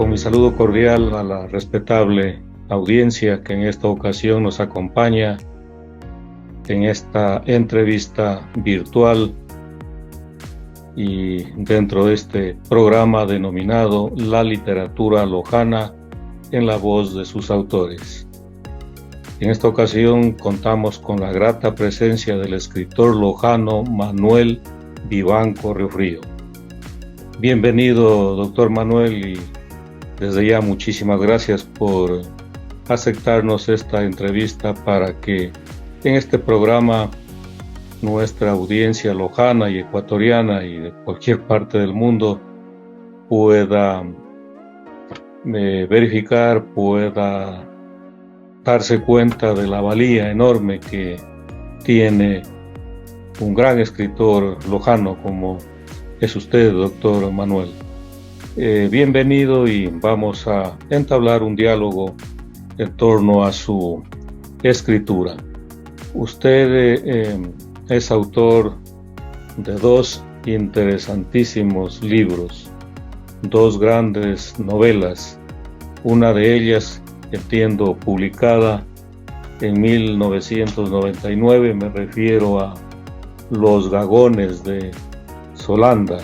Con mi saludo cordial a la respetable audiencia que en esta ocasión nos acompaña en esta entrevista virtual y dentro de este programa denominado La literatura lojana en la voz de sus autores. En esta ocasión contamos con la grata presencia del escritor lojano Manuel Vivanco Riofrío. Bienvenido, doctor Manuel, y desde ya muchísimas gracias por aceptarnos esta entrevista para que en este programa nuestra audiencia lojana y ecuatoriana y de cualquier parte del mundo pueda verificar, pueda darse cuenta de la valía enorme que tiene un gran escritor lojano como es usted, doctor Manuel. Bienvenido y vamos a entablar un diálogo en torno a su escritura. Usted es autor de dos interesantísimos libros, dos grandes novelas, una de ellas, entiendo, publicada en 1999, me refiero a Los Gagones de Solanda.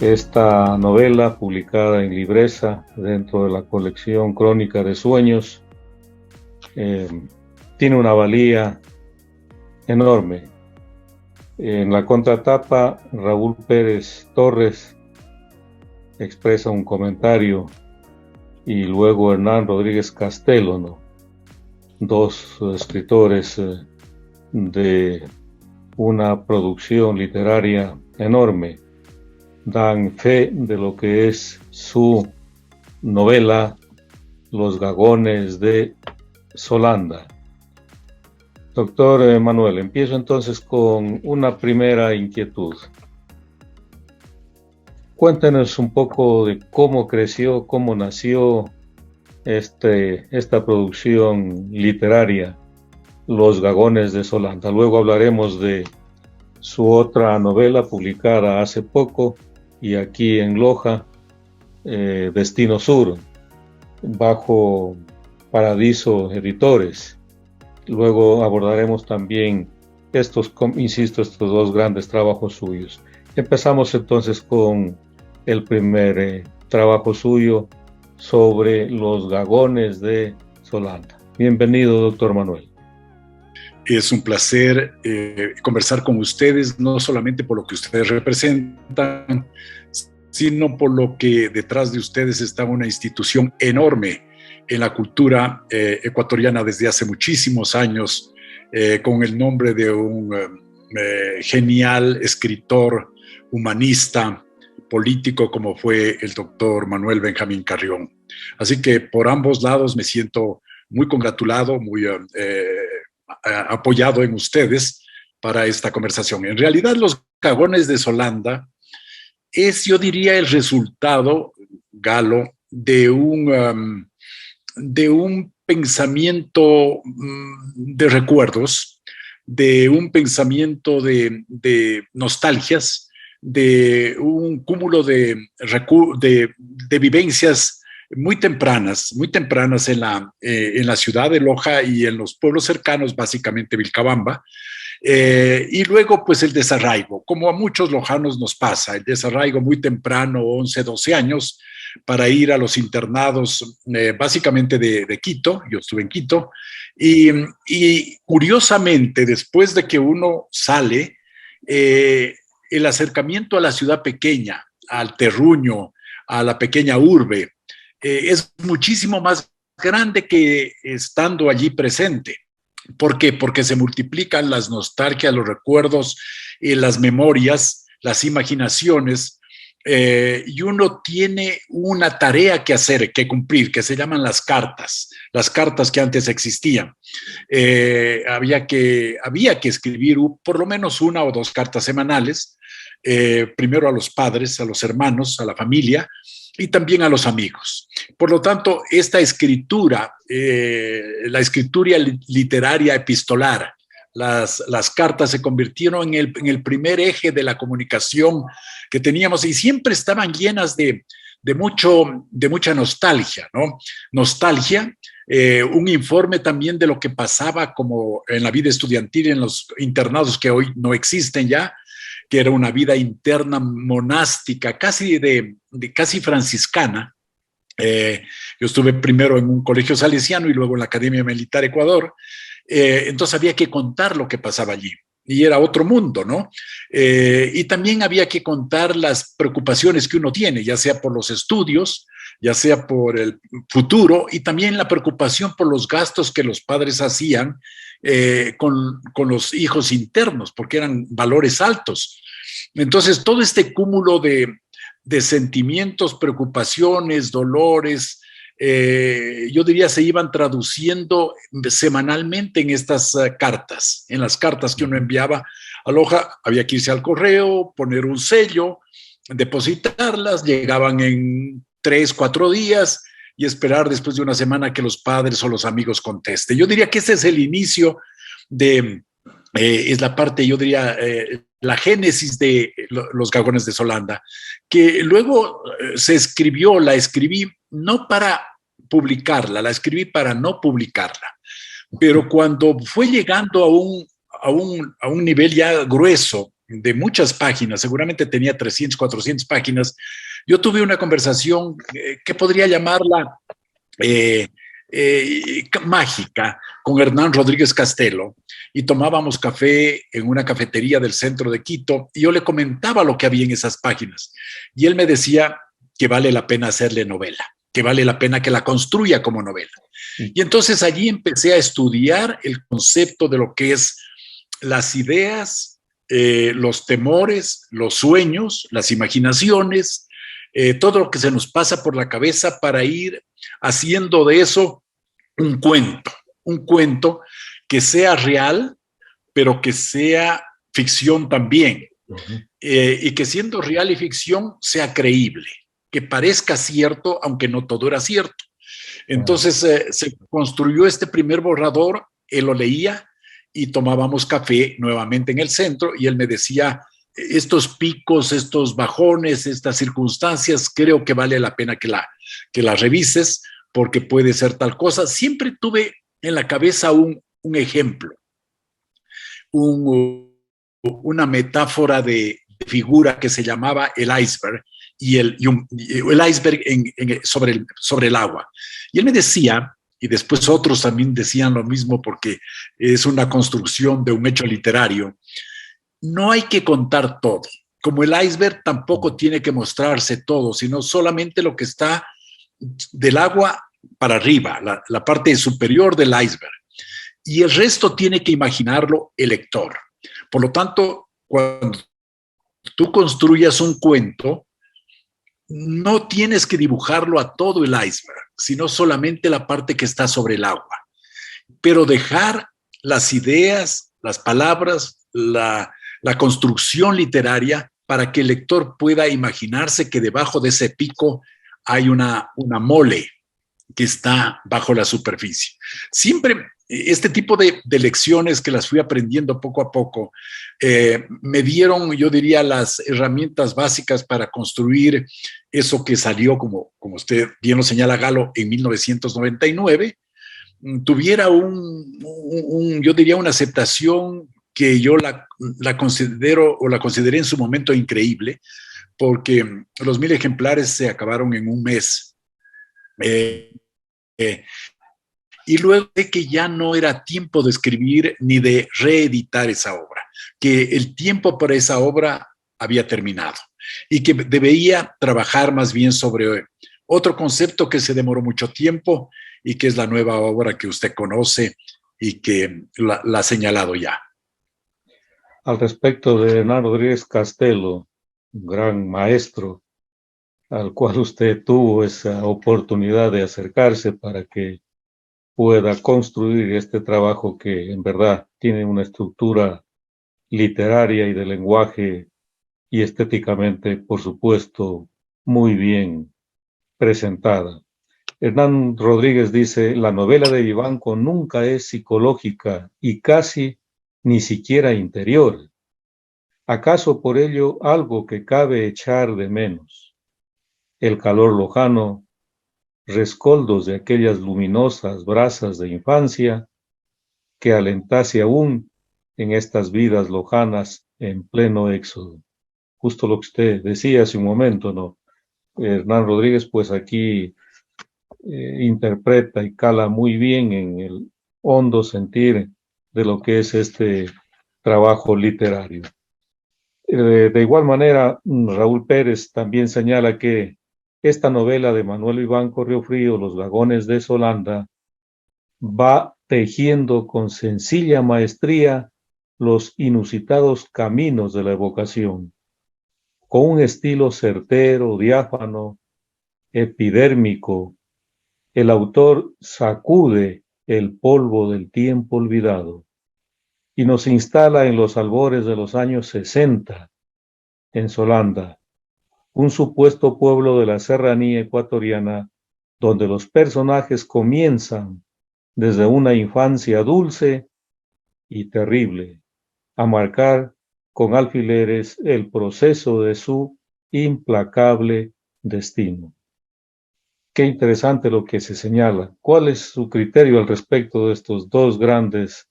Esta novela, publicada en Libresa dentro de la colección Crónica de Sueños, tiene una valía enorme. En la contratapa, Raúl Pérez Torres expresa un comentario y luego Hernán Rodríguez Castelo, ¿no? Dos escritores de una producción literaria enorme, dan fe de lo que es su novela Los Gagones de Solanda. Doctor Manuel, empiezo entonces con una primera inquietud. Cuéntenos un poco de cómo creció, cómo nació esta producción literaria, Los Gagones de Solanda. Luego hablaremos de su otra novela publicada hace poco y aquí en Loja, Destino Sur, bajo Paradiso Editores. Luego abordaremos también estos dos grandes trabajos suyos. Empezamos entonces con el primer trabajo suyo sobre Los Gagones de Solanda. Bienvenido, doctor Manuel. Es un placer conversar con ustedes, no solamente por lo que ustedes representan, sino por lo que detrás de ustedes está una institución enorme en la cultura ecuatoriana desde hace muchísimos años, con el nombre de un genial escritor, humanista, político como fue el doctor Manuel Benjamín Carrión. Así que por ambos lados me siento muy congratulado, muy apoyado en ustedes para esta conversación. En realidad, Los Gagones de Solanda es, yo diría, el resultado, Galo, de un pensamiento de recuerdos, de un pensamiento de nostalgias, de un cúmulo de vivencias muy tempranas en la ciudad de Loja y en los pueblos cercanos, básicamente Vilcabamba, y luego pues el desarraigo, como a muchos lojanos nos pasa, el desarraigo muy temprano, 11, 12 años, para ir a los internados básicamente de Quito. Yo estuve en Quito, y curiosamente, después de que uno sale, el acercamiento a la ciudad pequeña, al terruño, a la pequeña urbe, es muchísimo más grande que estando allí presente. ¿Por qué? Porque se multiplican las nostalgias, los recuerdos, las memorias, las imaginaciones, y uno tiene una tarea que hacer, que cumplir, que se llaman las cartas que antes existían. Había que escribir por lo menos una o dos cartas semanales, primero a los padres, a los hermanos, a la familia, y también a los amigos. Por lo tanto, esta escritura, la escritura literaria epistolar, las cartas se convirtieron en el primer eje de la comunicación que teníamos, y siempre estaban llenas de de mucha nostalgia, ¿no? Nostalgia, un informe también de lo que pasaba como en la vida estudiantil en los internados que hoy no existen ya, que era una vida interna monástica, casi franciscana. Yo estuve primero en un colegio salesiano y luego en la Academia Militar Ecuador, entonces había que contar lo que pasaba allí. Y era otro mundo, ¿no? Y también había que contar las preocupaciones que uno tiene, ya sea por los estudios, ya sea por el futuro, y también la preocupación por los gastos que los padres hacían con los hijos internos, porque eran valores altos. Entonces, todo este cúmulo de sentimientos, preocupaciones, dolores, yo diría se iban traduciendo semanalmente en estas cartas, en las cartas que uno enviaba a Loja. Había que irse al correo, poner un sello, depositarlas, llegaban en 3, 4 días y esperar después de una semana que los padres o los amigos contesten. Yo diría que ese es el inicio es la parte, yo diría, la génesis de los Gagones de Solanda, que luego la escribí no para publicarla, la escribí para no publicarla, pero cuando fue llegando a un nivel ya grueso de muchas páginas, seguramente tenía 300, 400 páginas, yo tuve una conversación que podría llamarla mágica con Hernán Rodríguez Castelo, y tomábamos café en una cafetería del centro de Quito y yo le comentaba lo que había en esas páginas y él me decía que vale la pena hacerle novela, que vale la pena que la construya como novela. Y entonces allí empecé a estudiar el concepto de lo que es las ideas, los temores, los sueños, las imaginaciones, todo lo que se nos pasa por la cabeza para ir haciendo de eso un cuento que sea real, pero que sea ficción también, y que siendo real y ficción sea creíble, que parezca cierto, aunque no todo era cierto. Entonces se construyó este primer borrador, él lo leía y tomábamos café nuevamente en el centro y él me decía, estos picos, estos bajones, estas circunstancias, creo que vale la pena que la revises porque puede ser tal cosa. Siempre tuve en la cabeza un ejemplo, una metáfora de figura que se llamaba el iceberg y el iceberg sobre el agua. Y él me decía, y después otros también decían lo mismo porque es una construcción de un hecho literario, no hay que contar todo. Como el iceberg tampoco tiene que mostrarse todo, sino solamente lo que está del agua para arriba, la parte superior del iceberg. Y el resto tiene que imaginarlo el lector. Por lo tanto, cuando tú construyas un cuento, no tienes que dibujarlo a todo el iceberg, sino solamente la parte que está sobre el agua. Pero dejar las ideas, las palabras, la construcción literaria para que el lector pueda imaginarse que debajo de ese pico hay una mole que está bajo la superficie. Siempre este tipo de lecciones que las fui aprendiendo poco a poco me dieron, yo diría, las herramientas básicas para construir eso que salió, como usted bien lo señala, Galo, en 1999, tuviera yo diría, una aceptación que yo la considero o la consideré en su momento increíble, porque los 1000 ejemplares se acabaron en un mes. Y luego de que ya no era tiempo de escribir ni de reeditar esa obra, que el tiempo para esa obra había terminado y que debía trabajar más bien sobre otro concepto que se demoró mucho tiempo y que es la nueva obra que usted conoce y que la ha señalado ya. Al respecto de Hernán Rodríguez Castelo, un gran maestro al cual usted tuvo esa oportunidad de acercarse para que pueda construir este trabajo que en verdad tiene una estructura literaria y de lenguaje y estéticamente, por supuesto, muy bien presentada. Hernán Rodríguez dice, la novela de Vivanco nunca es psicológica y casi ni siquiera interior. ¿Acaso por ello algo que cabe echar de menos? el calor lojano, rescoldos de aquellas luminosas brasas de infancia, que alentase aún en estas vidas lojanas en pleno éxodo. Justo lo que usted decía hace un momento, ¿no? Hernán Rodríguez, pues aquí interpreta y cala muy bien en el hondo sentir de lo que es este trabajo literario. De igual manera, Raúl Pérez también señala que esta novela de Manuel Iván Corriofrío, Los Vagones de Solanda, va tejiendo con sencilla maestría los inusitados caminos de la evocación, con un estilo certero, diáfano, epidérmico. El autor sacude el polvo del tiempo olvidado y nos instala en los albores de los años 60, en Solanda, un supuesto pueblo de la serranía ecuatoriana, donde los personajes comienzan desde una infancia dulce y terrible, a marcar con alfileres el proceso de su implacable destino. Qué interesante lo que se señala. ¿Cuál es su criterio al respecto de estos dos grandes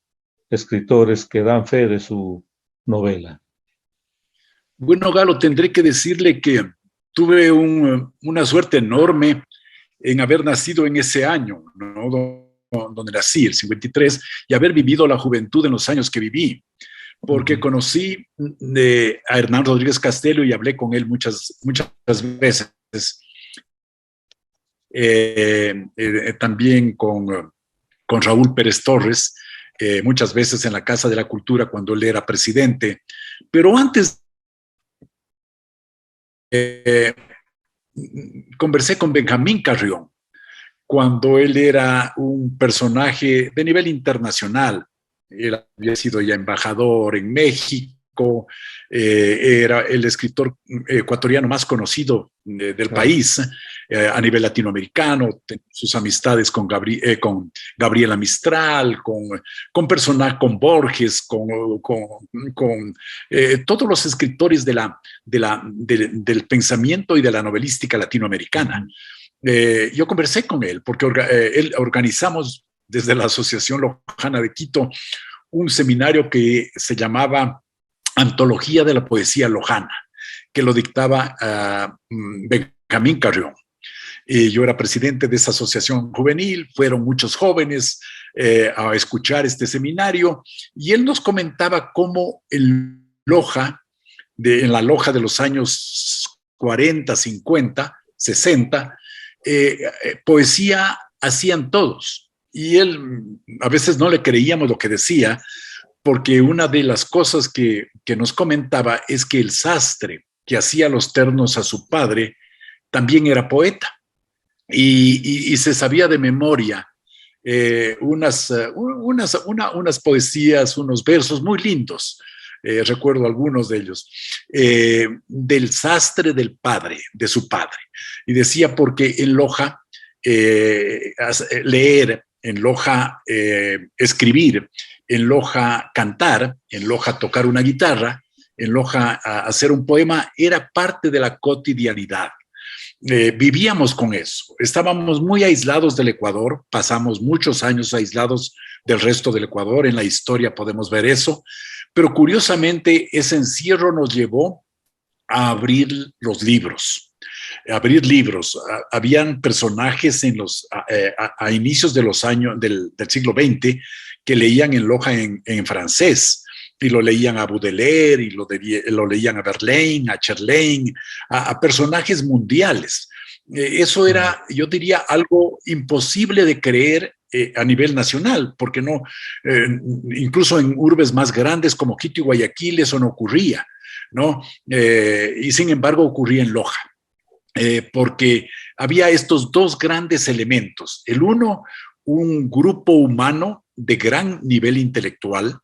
escritores que dan fe de su novela? Bueno, Galo, tendré que decirle que tuve una suerte enorme en haber nacido en ese año, ¿no? Donde nací, el 53, y haber vivido la juventud en los años que viví, porque conocí a Hernán Rodríguez Castelo y hablé con él muchas veces. También con Raúl Pérez Torres, muchas veces en la Casa de la Cultura cuando él era presidente. Pero antes conversé con Benjamín Carrión, cuando él era un personaje de nivel internacional. Él había sido ya embajador en México, era el escritor ecuatoriano más conocido del país a nivel latinoamericano, sus amistades con Gabriela Mistral, con Borges, con todos los escritores del pensamiento y de la novelística latinoamericana. Yo conversé con él porque él organizamos desde la Asociación Lojana de Quito un seminario que se llamaba Antología de la Poesía Lojana, que lo dictaba Benjamín Carrión. Yo era presidente de esa asociación juvenil, fueron muchos jóvenes a escuchar este seminario y él nos comentaba cómo en la Loja de los años 40, 50, 60, poesía hacían todos. Y él, a veces no le creíamos lo que decía, porque una de las cosas que nos comentaba es que el sastre que hacía los ternos a su padre también era poeta y se sabía de memoria unas poesías, unos versos muy lindos, recuerdo algunos de ellos, del sastre del padre, de su padre. Y decía porque en Loja leer, en Loja escribir, en Loja cantar, en Loja tocar una guitarra, en Loja hacer un poema, era parte de la cotidianidad. Vivíamos con eso, estábamos muy aislados del Ecuador, pasamos muchos años aislados del resto del Ecuador, en la historia podemos ver eso, pero curiosamente ese encierro nos llevó a abrir los libros. Habían personajes a inicios de los años del siglo XX que leían en Loja en francés, y lo leían a Baudelaire, y lo leían a Verlaine, a Cherlain, a personajes mundiales. Eso era, yo diría, algo imposible de creer a nivel nacional, porque no, incluso en urbes más grandes como Quito y Guayaquil eso no ocurría, ¿no? Y sin embargo ocurría en Loja. Porque había estos dos grandes elementos. El uno, un grupo humano de gran nivel intelectual,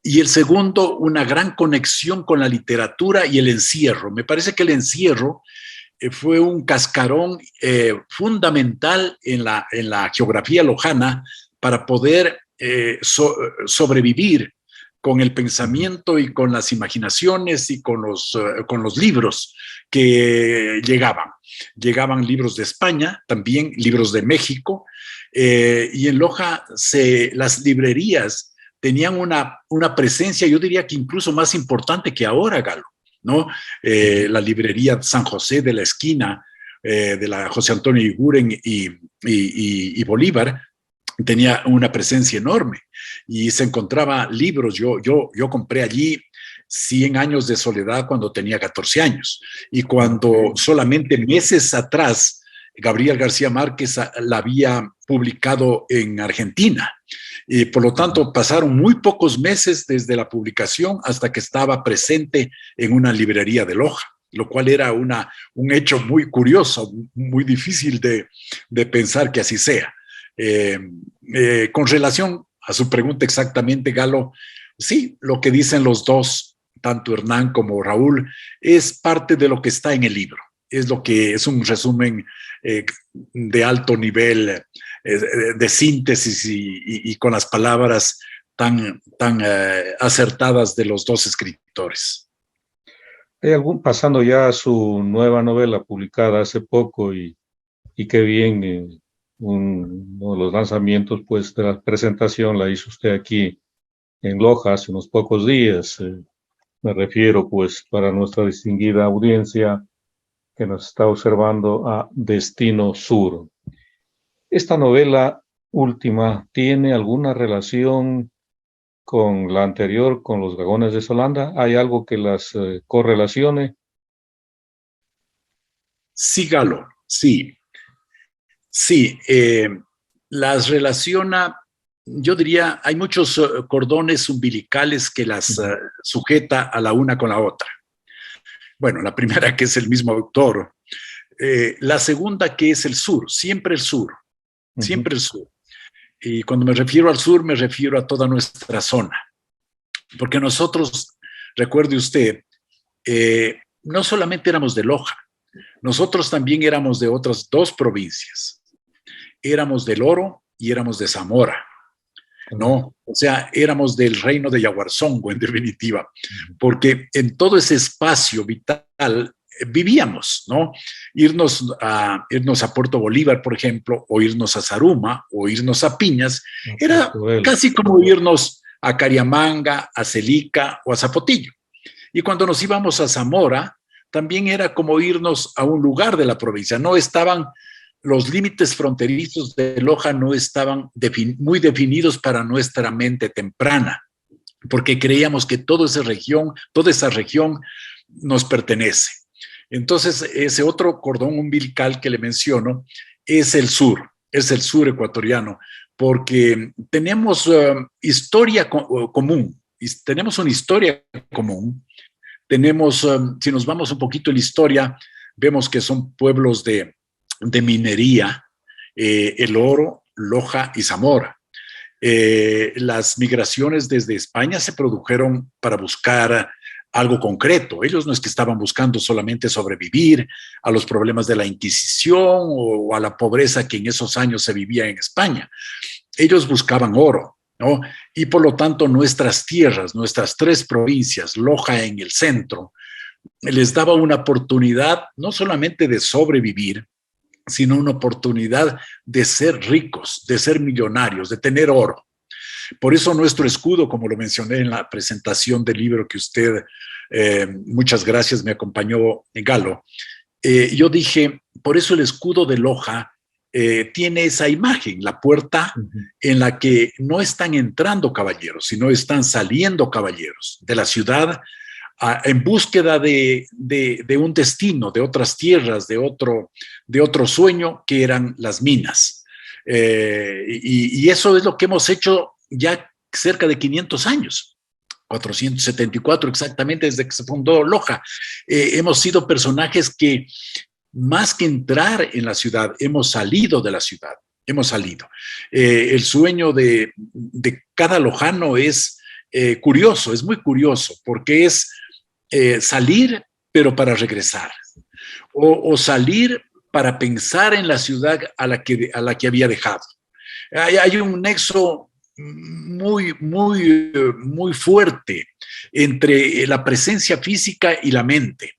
y el segundo, una gran conexión con la literatura y el encierro. Me parece que el encierro fue un cascarón fundamental en la geografía lojana para poder sobrevivir con el pensamiento y con las imaginaciones y con los libros que llegaban. Llegaban libros de España, también libros de México, y en Loja las librerías tenían una presencia, yo diría que incluso más importante que ahora, Galo, ¿no? La librería San José de la esquina, de la José Antonio Iguren y Bolívar, tenía una presencia enorme y se encontraba libros. Yo compré allí 100 años de soledad cuando tenía 14 años y cuando solamente meses atrás Gabriel García Márquez la había publicado en Argentina. Y por lo tanto pasaron muy pocos meses desde la publicación hasta que estaba presente en una librería de Loja, lo cual era un hecho muy curioso, muy difícil de pensar que así sea. Con relación a su pregunta exactamente, Galo, sí, lo que dicen los dos, tanto Hernán como Raúl, es parte de lo que está en el libro. Es lo que es un resumen de alto nivel, de síntesis y con las palabras tan acertadas de los dos escritores. Pasando ya a su nueva novela publicada hace poco y qué bien, uno de los lanzamientos pues de la presentación la hizo usted aquí en Loja hace unos pocos días. Me refiero pues para nuestra distinguida audiencia que nos está observando a Destino Sur. ¿Esta novela última tiene alguna relación con la anterior, con Los Dragones de Solanda? ¿Hay algo que las correlacione? Sí, Galo, sí. Sí, las relaciona, yo diría, hay muchos cordones umbilicales que las sujeta a la una con la otra. Bueno, la primera que es el mismo autor, la segunda que es el sur, siempre el sur, siempre el sur. Y cuando me refiero al sur, me refiero a toda nuestra zona. Porque nosotros, recuerde usted, no solamente éramos de Loja, nosotros también éramos de otras dos provincias. Éramos del Oro y éramos de Zamora, ¿no? O sea, éramos del reino de Yaguarzongo, en definitiva, porque en todo ese espacio vital vivíamos, ¿no? Irnos a Puerto Bolívar, por ejemplo, o irnos a Zaruma, o irnos a Piñas, era casi como irnos a Cariamanga, a Celica o a Zapotillo. Y cuando nos íbamos a Zamora, también era como irnos a un lugar de la provincia. No estaban, los límites fronterizos de Loja no estaban muy definidos para nuestra mente temprana, porque creíamos que toda esa región nos pertenece. Entonces, ese otro cordón umbilical que le menciono es el sur ecuatoriano, porque tenemos historia común, tenemos una historia común. Tenemos, si nos vamos un poquito en la historia, vemos que son pueblos de minería, El Oro, Loja y Zamora. Las migraciones desde España se produjeron para buscar algo concreto. Ellos no es que estaban buscando solamente sobrevivir a los problemas de la Inquisición o a la pobreza que en esos años se vivía en España. Ellos buscaban oro, ¿no? Y por lo tanto nuestras tierras, nuestras tres provincias, Loja en el centro, les daba una oportunidad no solamente de sobrevivir, sino una oportunidad de ser ricos, de ser millonarios, de tener oro. Por eso nuestro escudo, como lo mencioné en la presentación del libro que usted, muchas gracias, me acompañó Galo, yo dije, por eso el escudo de Loja tiene esa imagen, la puerta en la que no están entrando caballeros, sino están saliendo caballeros de la ciudad en búsqueda de un destino, de otras tierras, de otro sueño que eran las minas. Y eso es lo que hemos hecho ya cerca de 500 años. 474 exactamente desde que se fundó Loja. Hemos sido personajes que más que entrar en la ciudad, hemos salido de la ciudad, hemos salido. El sueño de cada lojano es curioso, es muy curioso, porque es salir, pero para regresar, o salir para pensar en la ciudad a la que había dejado. Hay un nexo muy fuerte entre la presencia física y la mente.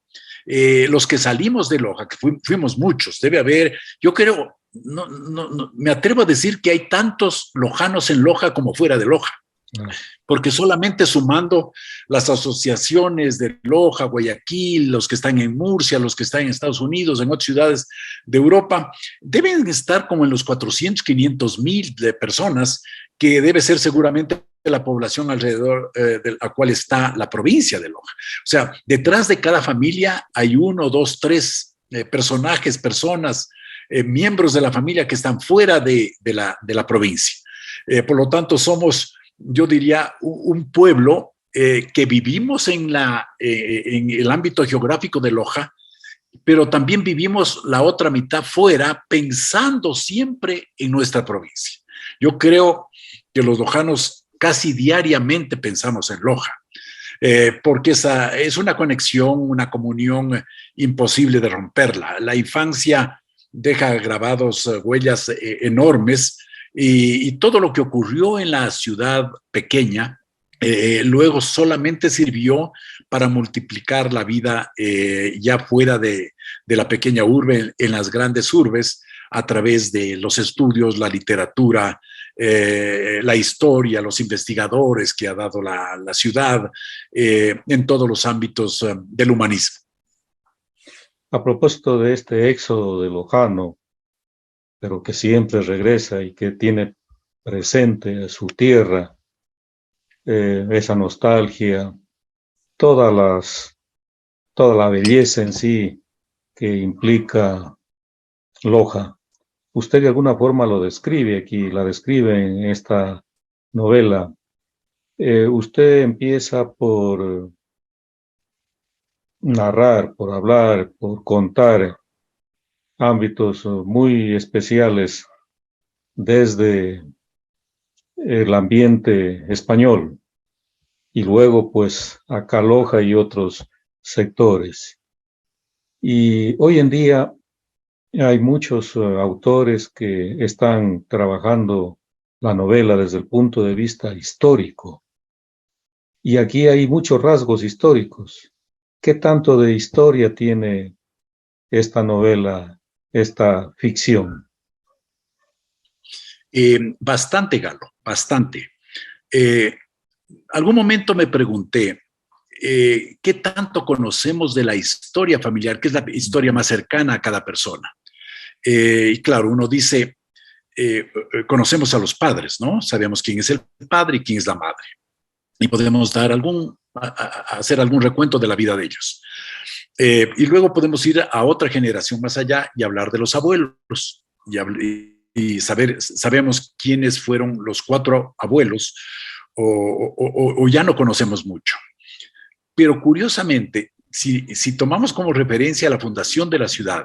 Los que salimos de Loja, que fuimos muchos, debe haber, yo creo, me atrevo a decir que hay tantos lojanos en Loja como fuera de Loja. Porque solamente sumando las asociaciones de Loja, Guayaquil, los que están en Murcia, los que están en Estados Unidos, en otras ciudades de Europa, deben estar como en los 400, 500 mil de personas, que debe ser seguramente la población alrededor de la cual está la provincia de Loja. O sea, detrás de cada familia hay 1, 2, 3 personajes, personas, miembros de la familia que están fuera de la provincia. Por lo tanto, somos, yo diría, un pueblo que vivimos en el ámbito geográfico de Loja, pero también vivimos la otra mitad fuera, pensando siempre en nuestra provincia. Yo creo que los lojanos casi diariamente pensamos en Loja, porque esa es una conexión, una comunión imposible de romperla. La infancia deja grabados, huellas enormes, y todo lo que ocurrió en la ciudad pequeña luego solamente sirvió para multiplicar la vida ya fuera de la pequeña urbe, en las grandes urbes, a través de los estudios, la literatura, la historia, los investigadores que ha dado la ciudad en todos los ámbitos del humanismo. A propósito de este éxodo de lojano, pero que siempre regresa y que tiene presente su tierra, esa nostalgia, toda la belleza en sí que implica Loja. Usted de alguna forma lo describe aquí, la describe en esta novela. Usted empieza por narrar, por hablar, por contar ámbitos muy especiales desde el ambiente español y luego pues acá Loja y otros sectores. Y hoy en día hay muchos autores que están trabajando la novela desde el punto de vista histórico. Y aquí hay muchos rasgos históricos. ¿Qué tanto de historia tiene esta novela, esta ficción? Bastante, Galo, bastante. Algún momento me pregunté, ¿qué tanto conocemos de la historia familiar, que es la historia más cercana a cada persona? Y claro, uno dice, conocemos a los padres, ¿no? Sabemos quién es el padre y quién es la madre. Y podemos dar hacer algún recuento de la vida de ellos. Y luego podemos ir a otra generación más allá y hablar de los abuelos. Y sabemos quiénes fueron los 4 abuelos, o ya no conocemos mucho. Pero curiosamente, si tomamos como referencia la fundación de la ciudad,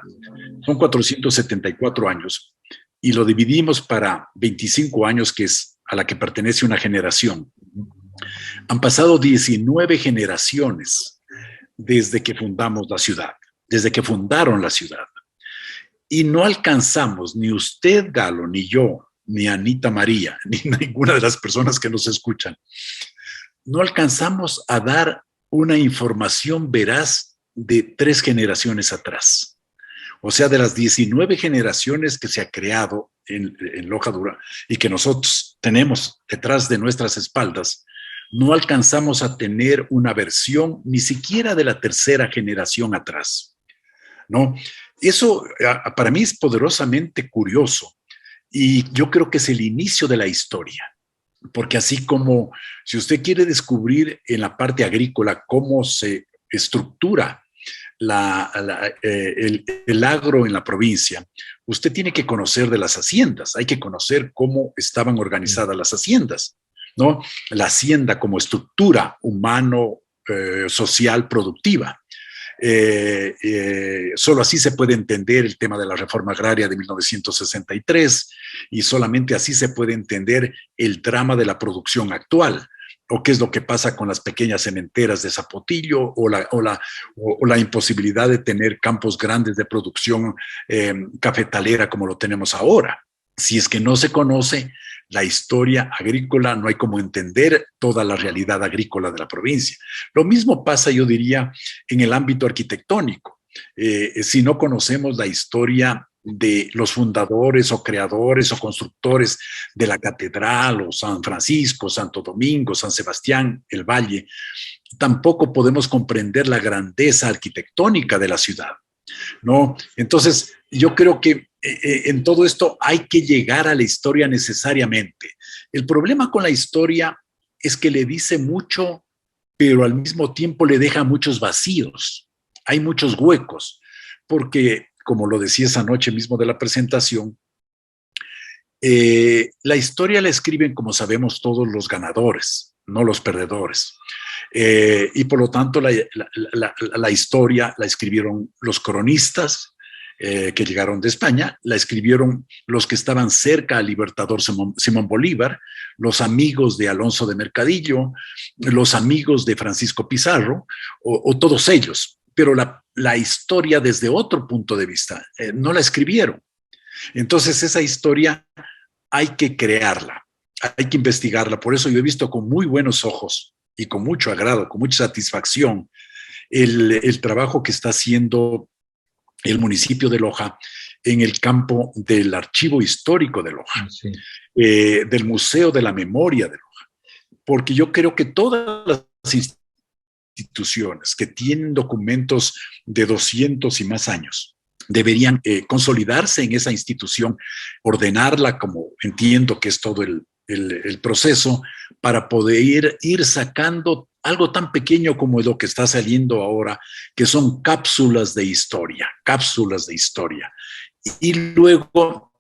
son 474 años, y lo dividimos para 25 años, que es a la que pertenece una generación. Han pasado 19 generaciones desde que fundamos la ciudad, desde que fundaron la ciudad. Y no alcanzamos, ni usted, Galo, ni yo, ni Anita María, ni ninguna de las personas que nos escuchan, no alcanzamos a dar una información veraz de 3 generaciones atrás. O sea, de las 19 generaciones que se ha creado en Loja Dura y que nosotros tenemos detrás de nuestras espaldas, no alcanzamos a tener una versión ni siquiera de la 3ª generación atrás, ¿no? Eso para mí es poderosamente curioso, y yo creo que es el inicio de la historia, porque así como si usted quiere descubrir en la parte agrícola cómo se estructura el agro en la provincia, usted tiene que conocer de las haciendas, hay que conocer cómo estaban organizadas las haciendas, ¿no? La hacienda como estructura humano, social, productiva. Solo así se puede entender el tema de la reforma agraria de 1963, y solamente así se puede entender el drama de la producción actual, o qué es lo que pasa con las pequeñas cementeras de Zapotillo, o la imposibilidad de tener campos grandes de producción cafetalera como lo tenemos ahora. Si es que no se conoce la historia agrícola, no hay como entender toda la realidad agrícola de la provincia. Lo mismo pasa, yo diría, en el ámbito arquitectónico. Si no conocemos la historia de los fundadores o creadores o constructores de la catedral o San Francisco, Santo Domingo, San Sebastián, el Valle, tampoco podemos comprender la grandeza arquitectónica de la ciudad, ¿no? Entonces, yo creo que en todo esto hay que llegar a la historia necesariamente. El problema con la historia es que le dice mucho, pero al mismo tiempo le deja muchos vacíos. Hay muchos huecos, porque, como lo decía esa noche mismo de la presentación, la historia la escriben, como sabemos todos, los ganadores, no los perdedores. Y por lo tanto la historia la escribieron los cronistas que llegaron de España, la escribieron los que estaban cerca al libertador Simón Bolívar, los amigos de Alonso de Mercadillo, los amigos de Francisco Pizarro, o todos ellos. Pero la historia desde otro punto de vista no la escribieron. Entonces esa historia hay que crearla, hay que investigarla. Por eso yo he visto con muy buenos ojos y con mucho agrado, con mucha satisfacción, el trabajo que está haciendo el municipio de Loja en el campo del archivo histórico de Loja, sí. Del Museo de la Memoria de Loja, porque yo creo que todas las instituciones que tienen documentos de 200 y más años deberían consolidarse en esa institución, ordenarla como entiendo que es todo el proceso, para poder ir sacando algo tan pequeño como lo que está saliendo ahora, que son cápsulas de historia, y luego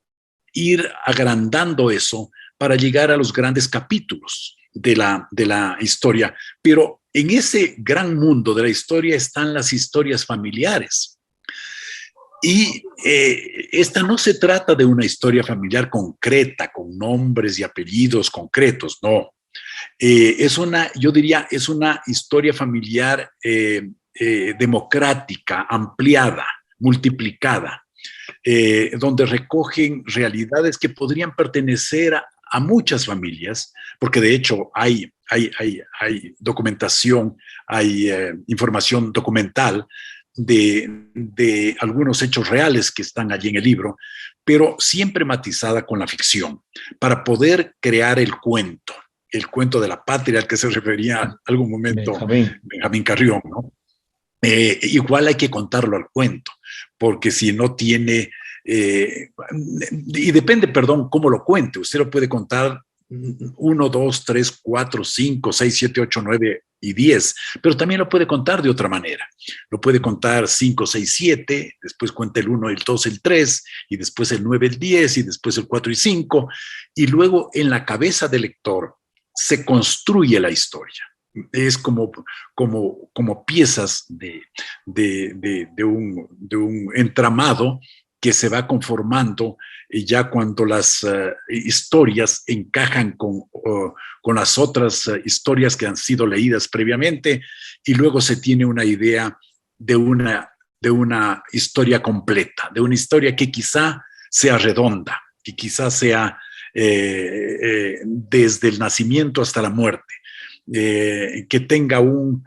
ir agrandando eso para llegar a los grandes capítulos de la historia. Pero en ese gran mundo de la historia están las historias familiares. Y esta no se trata de una historia familiar concreta, con nombres y apellidos concretos, no. Yo diría, es una historia familiar democrática, ampliada, multiplicada, donde recogen realidades que podrían pertenecer a muchas familias, porque de hecho hay documentación, hay información documental de algunos hechos reales que están allí en el libro, pero siempre matizada con la ficción, para poder crear el cuento de la patria al que se refería en algún momento Benjamín Carrión, ¿no? Igual hay que contarlo al cuento, porque si no tiene, y depende, perdón, cómo lo cuente. Usted lo puede contar 1, 2, 3, 4, 5, 6, 7, 8, 9 y 10, pero también lo puede contar de otra manera. Lo puede contar 5, 6, 7, después cuenta el 1, el 2, el 3, y después el 9, el 10, y después el 4 y 5, y luego en la cabeza del lector se construye la historia. Es como piezas de un entramado que se va conformando ya cuando las historias encajan con las otras historias que han sido leídas previamente, y luego se tiene una idea de una historia completa, de una historia que quizá sea redonda, que quizá sea desde el nacimiento hasta la muerte, que tenga un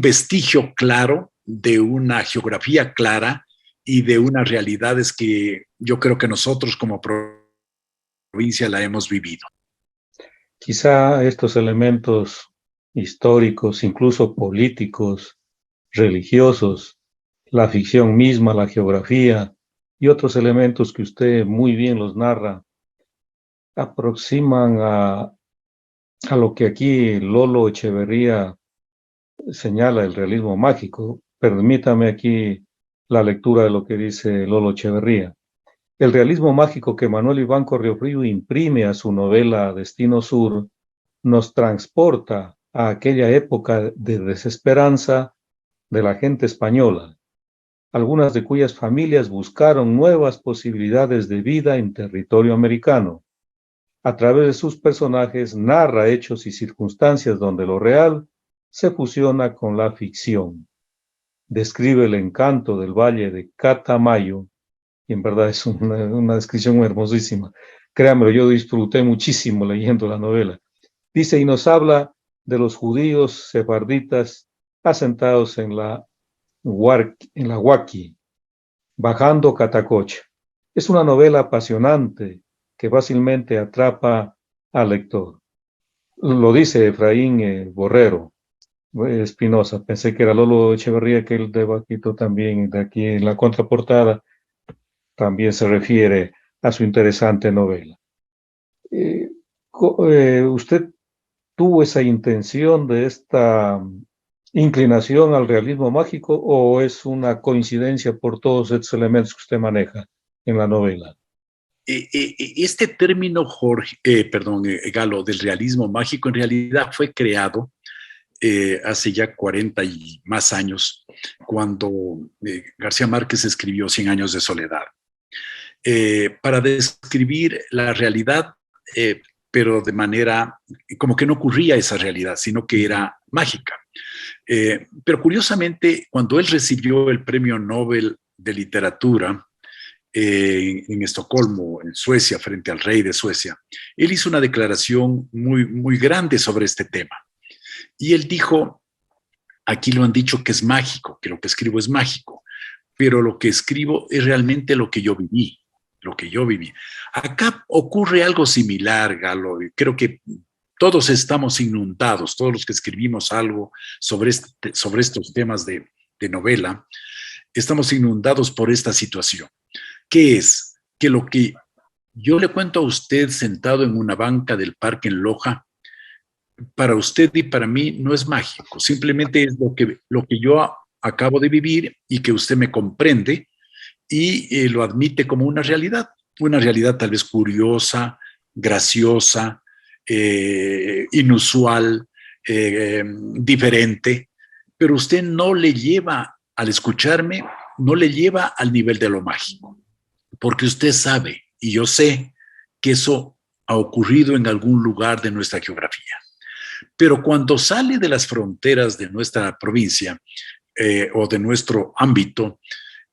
vestigio claro de una geografía clara y de unas realidades que yo creo que nosotros como provincia la hemos vivido. Quizá estos elementos históricos, incluso políticos, religiosos, la ficción misma, la geografía y otros elementos que usted muy bien los narra, aproximan a lo que aquí Lolo Echeverría señala el realismo mágico. Permítame aquí la lectura de lo que dice Lolo Echeverría. El realismo mágico que Manuel Iván Correofrío imprime a su novela Destino Sur nos transporta a aquella época de desesperanza de la gente española, algunas de cuyas familias buscaron nuevas posibilidades de vida en territorio americano. A través de sus personajes narra hechos y circunstancias donde lo real se fusiona con la ficción. Describe el encanto del valle de Catamayo, y en verdad es una descripción hermosísima, créamelo, yo disfruté muchísimo leyendo la novela. Dice, y nos habla de los judíos sefarditas asentados en la Huaqui, bajando Catacocha. Es una novela apasionante que fácilmente atrapa al lector. Lo dice Efraín Borrero Espinosa. Pensé que era Lolo Echeverría, que el de Baquito también, de aquí en la contraportada, también se refiere a su interesante novela. ¿Usted tuvo esa intención de esta inclinación al realismo mágico o es una coincidencia por todos estos elementos que usted maneja en la novela? Este término, Galo, del realismo mágico, en realidad fue creado hace ya 40 y más años, cuando García Márquez escribió Cien años de soledad, para describir la realidad, pero de manera como que no ocurría esa realidad, sino que era mágica. Pero curiosamente, cuando él recibió el Premio Nobel de Literatura, en Estocolmo, en Suecia, frente al rey de Suecia, él hizo una declaración muy, muy grande sobre este tema. Y él dijo, aquí lo han dicho que es mágico, que lo que escribo es mágico, pero lo que escribo es realmente lo que yo viví, lo que yo viví. Acá ocurre algo similar, Galo, y creo que todos estamos inundados, todos los que escribimos algo sobre estos temas de novela, estamos inundados por esta situación. ¿Qué es? Que lo que yo le cuento a usted sentado en una banca del parque en Loja, para usted y para mí no es mágico, simplemente es lo que yo acabo de vivir y que usted me comprende y lo admite como una realidad tal vez curiosa, graciosa, inusual, diferente, pero usted no le lleva, al escucharme, no le lleva al nivel de lo mágico, porque usted sabe, y yo sé, que eso ha ocurrido en algún lugar de nuestra geografía. Pero cuando sale de las fronteras de nuestra provincia o de nuestro ámbito,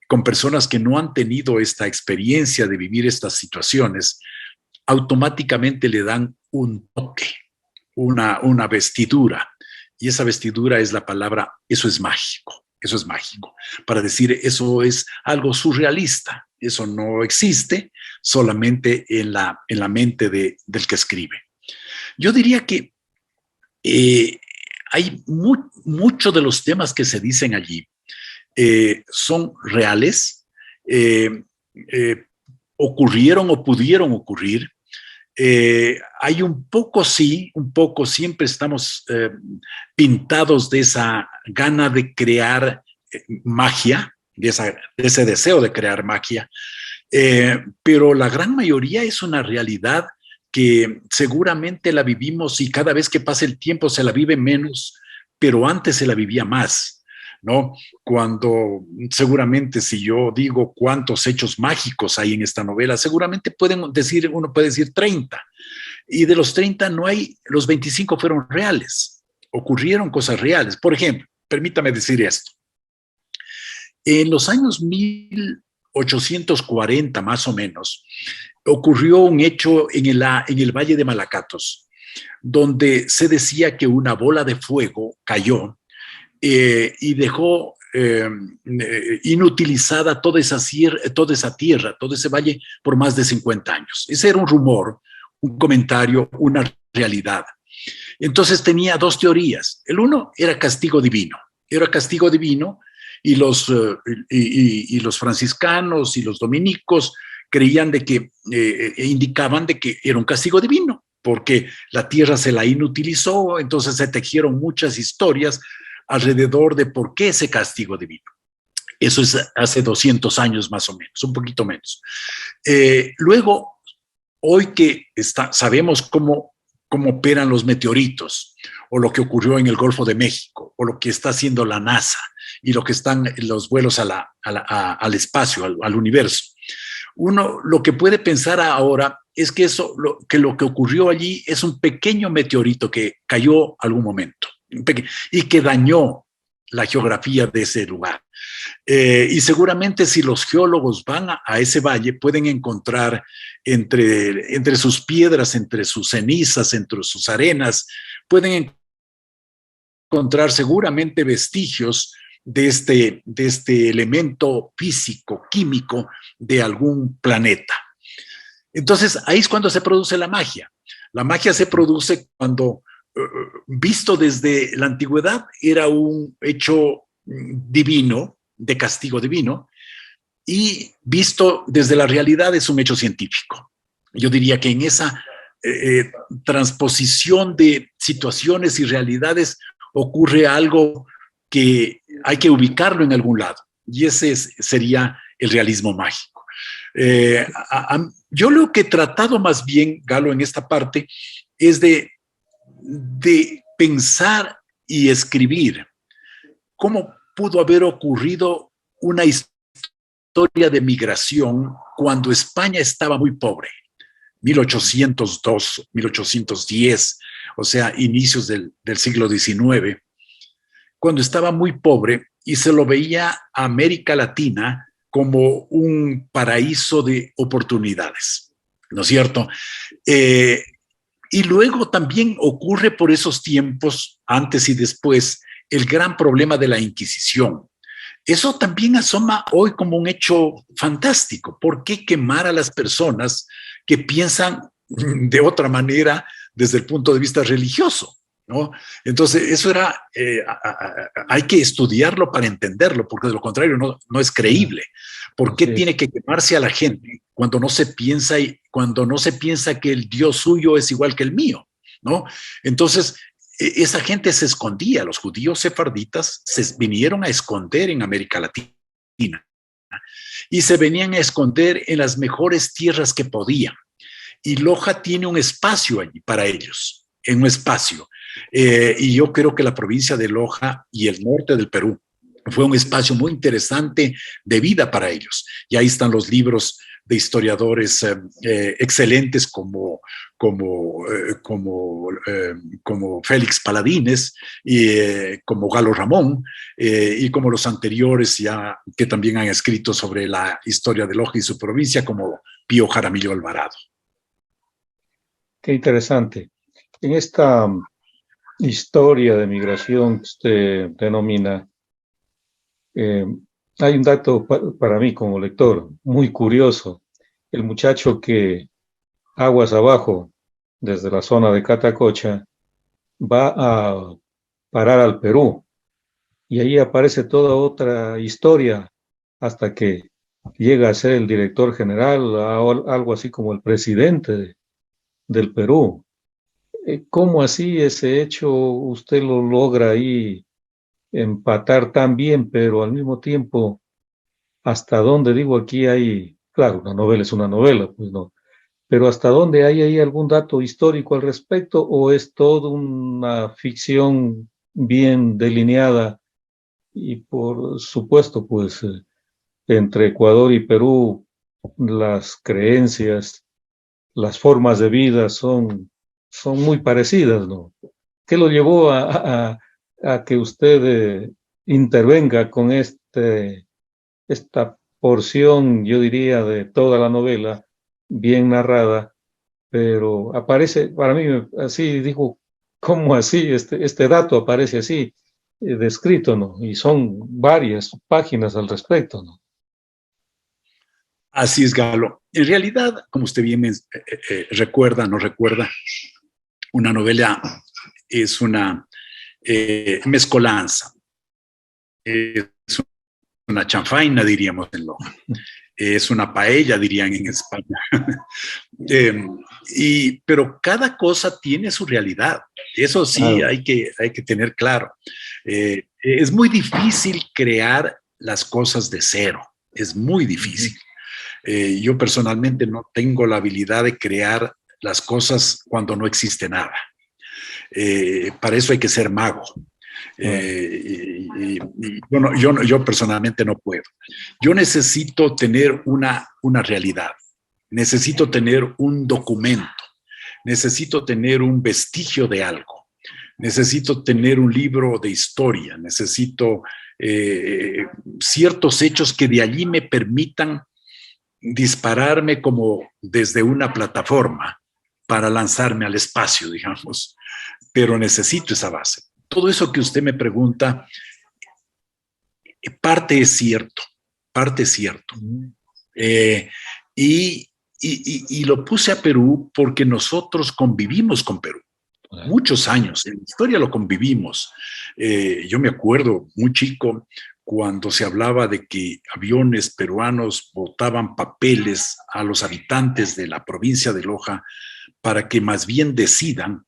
con personas que no han tenido esta experiencia de vivir estas situaciones, automáticamente le dan un toque, una vestidura. Y esa vestidura es la palabra, eso es mágico, eso es mágico. Para decir, eso es algo surrealista, eso no existe solamente en la mente del que escribe. Yo diría que hay muchos de los temas que se dicen allí son reales, ocurrieron o pudieron ocurrir. Hay un poco siempre estamos pintados de esa gana de crear magia, de ese deseo de crear magia, pero la gran mayoría es una realidad que seguramente la vivimos y cada vez que pasa el tiempo se la vive menos, pero antes se la vivía más, ¿no? Cuando seguramente si yo digo cuántos hechos mágicos hay en esta novela, seguramente uno puede decir 30, y de los 30 los 25 fueron reales, ocurrieron cosas reales. Por ejemplo, permítame decir esto, en los años 1840 más o menos, ocurrió un hecho en el Valle de Malacatos, donde se decía que una bola de fuego cayó y dejó inutilizada toda esa tierra, todo ese valle por más de 50 años. Ese era un rumor, un comentario, una realidad. Entonces tenía dos teorías. El uno era castigo divino. Y los franciscanos y los dominicos creían de que, indicaban de que era un castigo divino, porque la tierra se la inutilizó, entonces se tejieron muchas historias alrededor de por qué ese castigo divino. Eso es hace 200 años más o menos, un poquito menos. Luego, hoy que sabemos cómo operan los meteoritos, o lo que ocurrió en el Golfo de México, o lo que está haciendo la NASA, y lo que están los vuelos al espacio, al universo. Uno lo que puede pensar ahora es que lo que ocurrió allí es un pequeño meteorito que cayó algún momento y que dañó la geografía de ese lugar. Y seguramente si los geólogos van a ese valle pueden encontrar entre sus piedras, entre sus cenizas, entre sus arenas, pueden encontrar seguramente vestigios de este elemento físico, químico de algún planeta. Entonces, ahí es cuando se produce la magia. La magia se produce cuando, visto desde la antigüedad, era un hecho divino, de castigo divino, y visto desde la realidad es un hecho científico. Yo diría que en esa transposición de situaciones y realidades ocurre algo que hay que ubicarlo en algún lado, y ese sería el realismo mágico. Yo lo que he tratado más bien, Galo, en esta parte, es de pensar y escribir cómo pudo haber ocurrido una historia de migración cuando España estaba muy pobre, 1802, 1810, o sea, inicios del siglo XIX, cuando estaba muy pobre y se lo veía a América Latina como un paraíso de oportunidades, ¿no es cierto? Y luego también ocurre por esos tiempos, antes y después, el gran problema de la Inquisición. Eso también asoma hoy como un hecho fantástico. ¿Por qué quemar a las personas que piensan de otra manera desde el punto de vista religioso? ¿No? Entonces, eso era, hay que estudiarlo para entenderlo, porque de lo contrario no es creíble. ¿Por qué tiene que quemarse a la gente cuando no se piensa que el Dios suyo es igual que el mío? ¿No? Entonces, esa gente se escondía, los judíos sefarditas se vinieron a esconder en América Latina y se venían a esconder en las mejores tierras que podían. Y Loja tiene un espacio allí para ellos, en un espacio. Y yo creo que la provincia de Loja y el norte del Perú fue un espacio muy interesante de vida para ellos. Y ahí están los libros de historiadores excelentes como Félix Paladines, como Galo Ramón, y como los anteriores ya que también han escrito sobre la historia de Loja y su provincia, como Pío Jaramillo Alvarado. Qué interesante. En esta historia de migración que usted denomina, hay un dato para mí como lector muy curioso. El muchacho que aguas abajo, desde la zona de Catacocha, va a parar al Perú y ahí aparece toda otra historia hasta que llega a ser el director general, algo así como el presidente del Perú. ¿Cómo así ese hecho usted lo logra ahí empatar tan bien, pero al mismo tiempo, hasta dónde digo aquí hay, claro, una novela es una novela, pues no, pero hasta dónde hay ahí algún dato histórico al respecto o es todo una ficción bien delineada y por supuesto, pues entre Ecuador y Perú las creencias, las formas de vida son muy parecidas, ¿no? ¿Qué lo llevó a que usted intervenga con esta porción, yo diría, de toda la novela, bien narrada, pero aparece, para mí, así dijo, ¿cómo así? Este dato aparece así, descrito, ¿no? Y son varias páginas al respecto, ¿no? Así es, Galo. En realidad, como usted bien recuerda, una novela es una mezcolanza, es una chanfaina, diríamos en Loja, es una paella, dirían en España. Pero cada cosa tiene su realidad, eso sí, hay que tener claro. Es muy difícil crear las cosas de cero, es muy difícil. Yo personalmente no tengo la habilidad de crear las cosas cuando no existe nada. Para eso hay que ser mago. Bueno, yo personalmente no puedo. Yo necesito tener una realidad, necesito tener un documento, necesito tener un vestigio de algo, necesito tener un libro de historia, necesito ciertos hechos que de allí me permitan dispararme como desde una plataforma para lanzarme al espacio, digamos, pero necesito esa base. Todo eso que usted me pregunta, parte es cierto, parte es cierto. Y lo puse a Perú porque nosotros convivimos con Perú. Muchos años, en la historia lo convivimos. Yo me acuerdo, muy chico, cuando se hablaba de que aviones peruanos botaban papeles a los habitantes de la provincia de Loja para que más bien decidan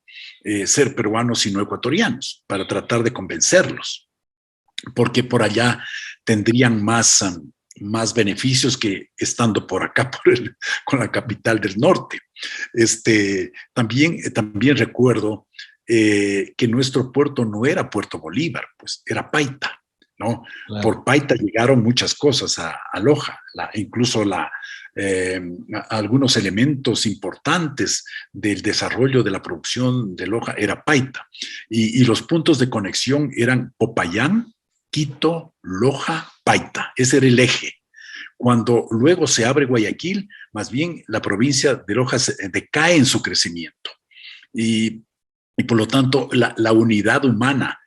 ser peruanos y no ecuatorianos, para tratar de convencerlos, porque por allá tendrían más beneficios que estando por acá con la capital del norte. También recuerdo que nuestro puerto no era Puerto Bolívar, pues era Paita, ¿no? Claro. Por Paita llegaron muchas cosas a Loja, incluso algunos elementos importantes del desarrollo de la producción de Loja era Paita. Y los puntos de conexión eran Popayán, Quito, Loja, Paita. Ese era el eje. Cuando luego se abre Guayaquil, más bien la provincia de Loja decae en su crecimiento. Y por lo tanto, la unidad humana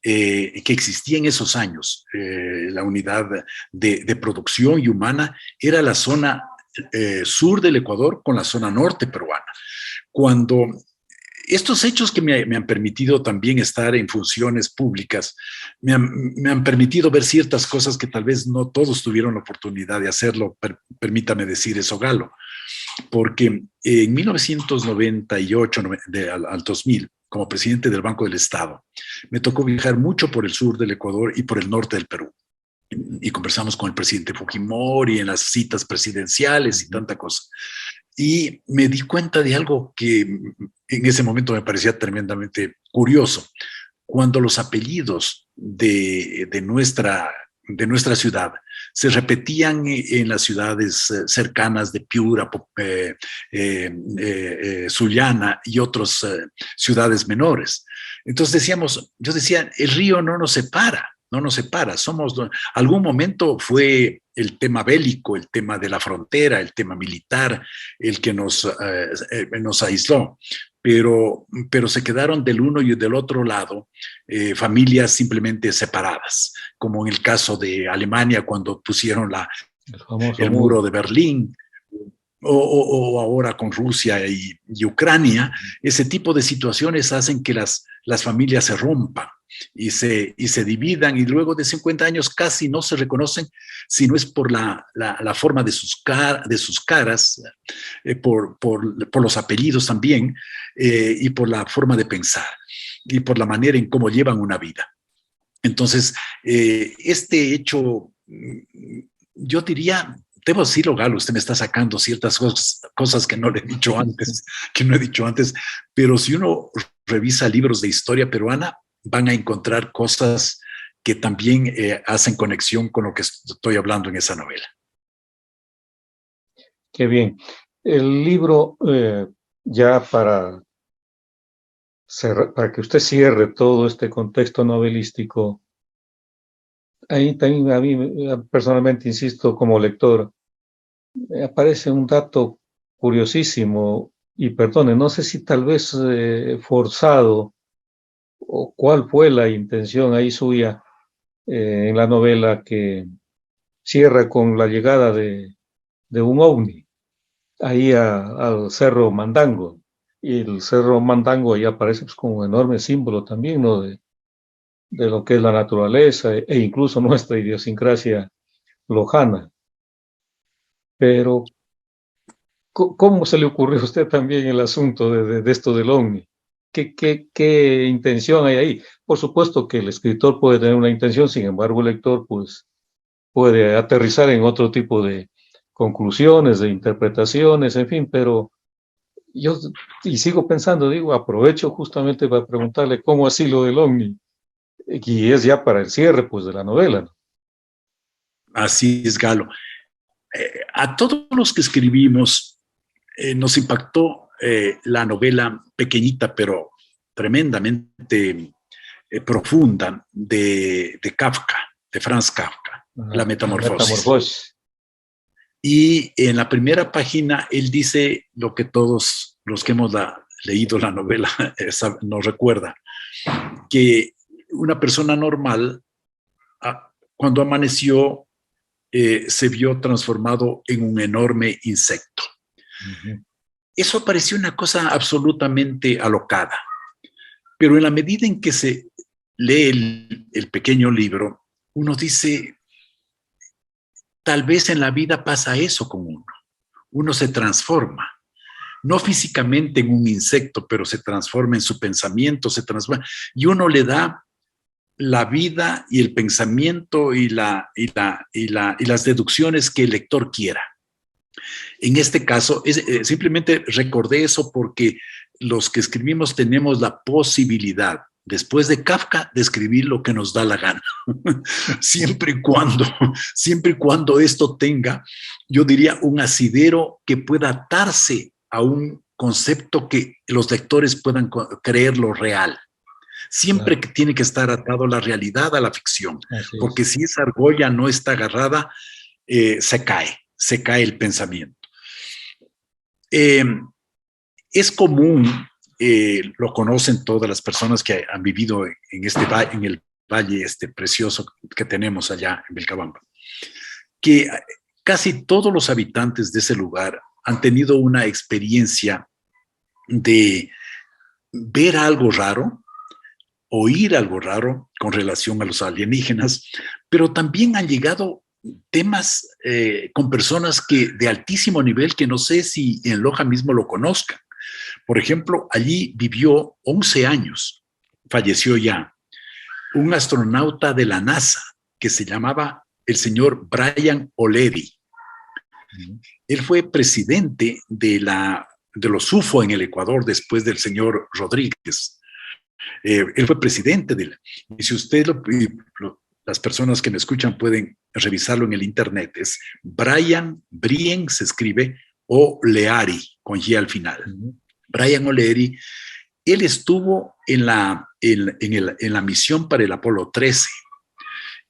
que existía en esos años, la unidad de producción y humana, era la zona sur del Ecuador con la zona norte peruana. Cuando estos hechos que me han permitido también estar en funciones públicas, me han permitido ver ciertas cosas que tal vez no todos tuvieron la oportunidad de hacerlo, permítame decir eso, Galo, porque en 1998 al 2000, como presidente del Banco del Estado, me tocó viajar mucho por el sur del Ecuador y por el norte del Perú. Y conversamos con el presidente Fujimori en las citas presidenciales y tanta cosa. Y me di cuenta de algo que en ese momento me parecía tremendamente curioso. Cuando los apellidos de nuestra ciudad se repetían en las ciudades cercanas de Piura, Sullana y otras ciudades menores. Entonces yo decía, el río no nos separa. No nos separa, algún momento fue el tema bélico, el tema de la frontera, el tema militar, el que nos aisló, pero se quedaron del uno y del otro lado familias simplemente separadas, como en el caso de Alemania cuando pusieron el muro de Berlín, o ahora con Rusia y Ucrania. Ese tipo de situaciones hacen que las familias se rompan y se dividan, y luego de 50 años casi no se reconocen, si no es por la forma de sus caras, por los apellidos también, y por la forma de pensar, y por la manera en cómo llevan una vida. Entonces, este hecho, yo diría, debo decirlo, Galo, usted me está sacando ciertas cosas que no le he dicho antes, pero si uno revisa libros de historia peruana, van a encontrar cosas que también hacen conexión con lo que estoy hablando en esa novela. Qué bien. El libro, ya para que usted cierre todo este contexto novelístico, ahí también a mí personalmente, insisto, como lector, me aparece un dato curiosísimo, y perdone, no sé si tal vez forzado, o cuál fue la intención ahí suya en la novela, que cierra con la llegada de un ovni ahí al Cerro Mandango, y el Cerro Mandango ahí aparece pues como un enorme símbolo también, ¿no?, de lo que es la naturaleza e incluso nuestra idiosincrasia lojana. Pero ¿cómo se le ocurrió a usted también el asunto de esto del ovni? ¿Qué intención hay ahí? Por supuesto que el escritor puede tener una intención, sin embargo el lector pues puede aterrizar en otro tipo de conclusiones, de interpretaciones, en fin, pero yo sigo pensando, digo, aprovecho justamente para preguntarle cómo así lo del ovni, y es ya para el cierre pues de la novela, ¿no? Así es, Galo. A todos los que escribimos nos impactó la novela pequeñita, pero tremendamente profunda de Kafka, de Franz Kafka, La Metamorfosis. Metamorfosis. Y en la primera página él dice lo que todos los que hemos leído la novela nos recuerda, que una persona normal, cuando amaneció, se vio transformado en un enorme insecto. Uh-huh. Eso pareció una cosa absolutamente alocada, pero en la medida en que se lee el pequeño libro, uno dice, tal vez en la vida pasa eso con uno. Uno se transforma, no físicamente en un insecto, pero se transforma en su pensamiento, se transforma, y uno le da la vida y el pensamiento y las deducciones que el lector quiera. En este caso, simplemente recordé eso porque los que escribimos tenemos la posibilidad, después de Kafka, de escribir lo que nos da la gana. siempre y cuando esto tenga, yo diría, un asidero que pueda atarse a un concepto que los lectores puedan creer lo real. Siempre que tiene que estar atado la realidad a la ficción, porque si esa argolla no está agarrada, se cae el pensamiento. Es común, lo conocen todas las personas que han vivido en el valle precioso que tenemos allá en Vilcabamba, que casi todos los habitantes de ese lugar han tenido una experiencia de ver algo raro, oír algo raro con relación a los alienígenas, pero también han llegado temas con personas de altísimo nivel que no sé si en Loja mismo lo conozcan. Por ejemplo, allí vivió 11 años, falleció ya, un astronauta de la NASA que se llamaba el señor Brian O'Leary. Él fue presidente de los UFO en el Ecuador después del señor Rodríguez. Él fue presidente y si usted las personas que me escuchan pueden revisarlo en el internet, es Brian se escribe O'Leary con Y al final. Brian O'Leary, él estuvo en la misión para el Apolo 13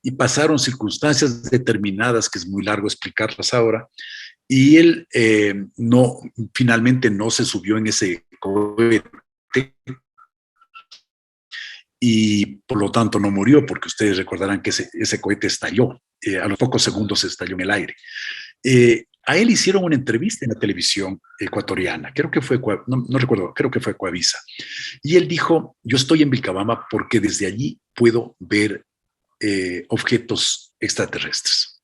y pasaron circunstancias determinadas que es muy largo explicarlas ahora, y él finalmente no se subió en ese cohete y por lo tanto no murió, porque ustedes recordarán que ese cohete estalló, a los pocos segundos se estalló en el aire. A él hicieron una entrevista en la televisión ecuatoriana, creo que fue, no recuerdo, creo que fue Coavisa, y él dijo, yo estoy en Vilcabamba porque desde allí puedo ver objetos extraterrestres.